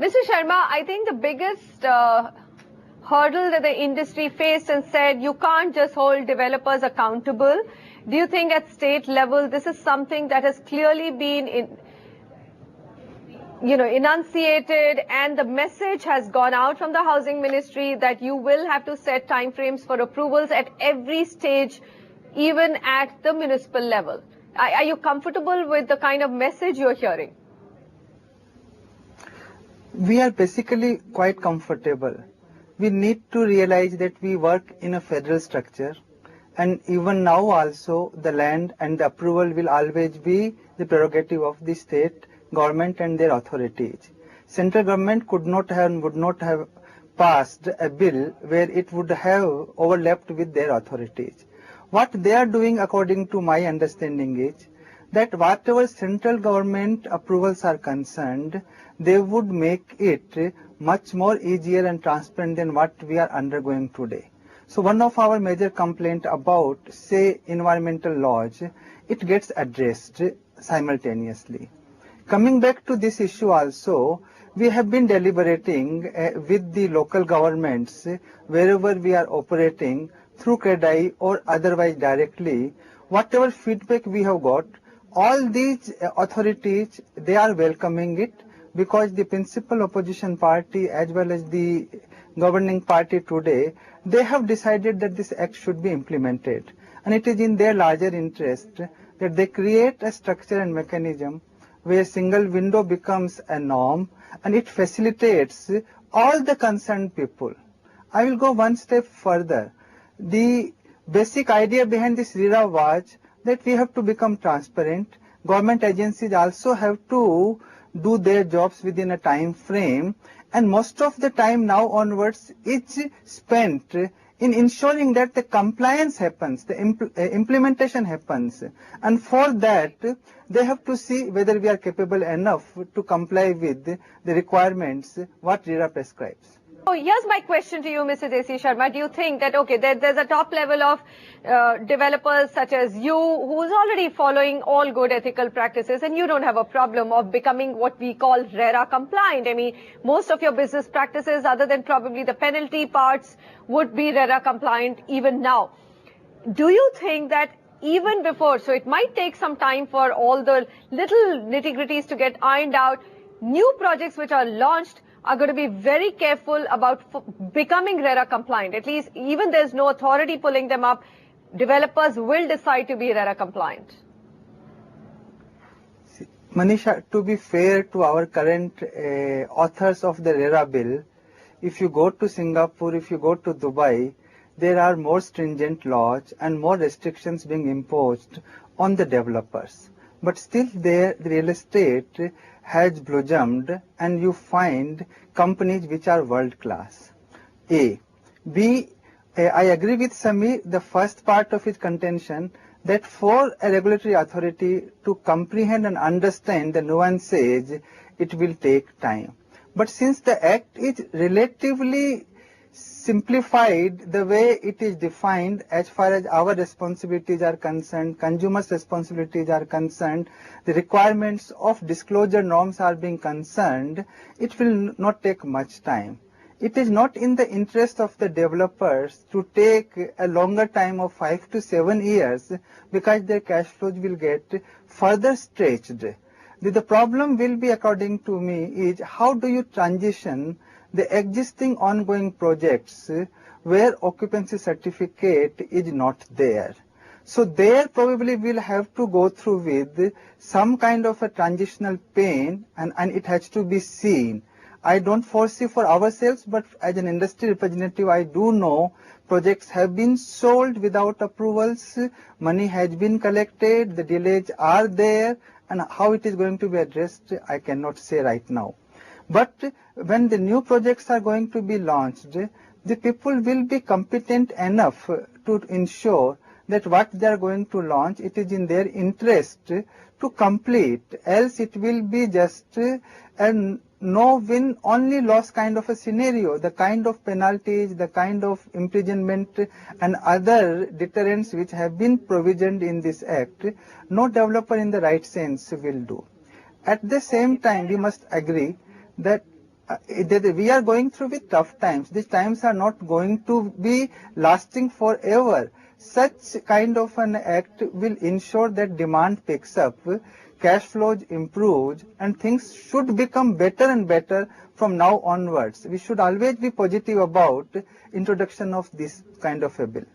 Mr. Sharma, I think the biggest hurdle that the industry faced and said you can't just hold developers accountable. Do you think at state level this is something that has clearly been enunciated, and the message has gone out from the housing ministry that you will have to set timeframes for approvals at every stage, even at the municipal level? Are you comfortable with the kind of message you're hearing? We are basically quite comfortable. We need to realize that we work in a federal structure, and even now also the land and the approval will always be the prerogative of the state government and their authorities. Central government would not have passed a bill where it would have overlapped with their authorities. What they are doing, according to my understanding, is that whatever central government approvals are concerned, they would make it much more easier and transparent than what we are undergoing today. So one of our major complaints about, say, environmental laws, it gets addressed simultaneously. Coming back to this issue also, we have been deliberating with the local governments wherever we are operating through CREDAI or otherwise directly. Whatever feedback we have got, all these authorities, they are welcoming it, because the principal opposition party as well as the governing party today, they have decided that this act should be implemented. And it is in their larger interest that they create a structure and mechanism where single window becomes a norm and it facilitates all the concerned people. I will go one step further. The basic idea behind this RERA was that we have to become transparent. Government agencies also have to do their jobs within a time frame, and most of the time now onwards is spent in ensuring that the compliance happens, the implementation happens, and for that they have to see whether we are capable enough to comply with the requirements what RERA prescribes. So here's my question to you, Mr. J.C. Sharma. Do you think that, okay, there's a top level of developers such as you who's already following all good ethical practices, and you don't have a problem of becoming what we call RERA compliant? I mean, most of your business practices, other than probably the penalty parts, would be RERA compliant even now. Do you think that even before, so it might take some time for all the little nitty-gritties to get ironed out, new projects which are launched are going to be very careful about becoming RERA compliant? At least, even there's no authority pulling them up, developers will decide to be RERA compliant. Manisha, to be fair to our current authors of the RERA bill, if you go to Singapore, if you go to Dubai, there are more stringent laws and more restrictions being imposed on the developers. But still there, the real estate has blossomed, and you find companies which are world class. A. B. I agree with Samir, the first part of his contention, that for a regulatory authority to comprehend and understand the nuances, it will take time. But since the Act is relatively simplified the way it is defined as far as our responsibilities are concerned, consumers' responsibilities are concerned, the requirements of disclosure norms are being concerned, it will not take much time. It is not in the interest of the developers to take a longer time of 5 to 7 years, because their cash flows will get further stretched. The problem will be, according to me, is how do you transition the existing ongoing projects where occupancy certificate is not there. So there probably we'll have to go through with some kind of a transitional pain, and it has to be seen. I don't foresee for ourselves, but as an industry representative, I do know projects have been sold without approvals, money has been collected, the delays are there, and how it is going to be addressed, I cannot say right now. But when the new projects are going to be launched, the people will be competent enough to ensure that what they are going to launch, it is in their interest to complete, else it will be just a no-win, only loss kind of a scenario. The kind of penalties, the kind of imprisonment and other deterrents which have been provisioned in this Act, no developer in the right sense will do. At the same time, we must agree that we are going through with tough times. These times are not going to be lasting forever. Such kind of an act will ensure that demand picks up, cash flows improves, and things should become better and better from now onwards. We should always be positive about introduction of this kind of a bill.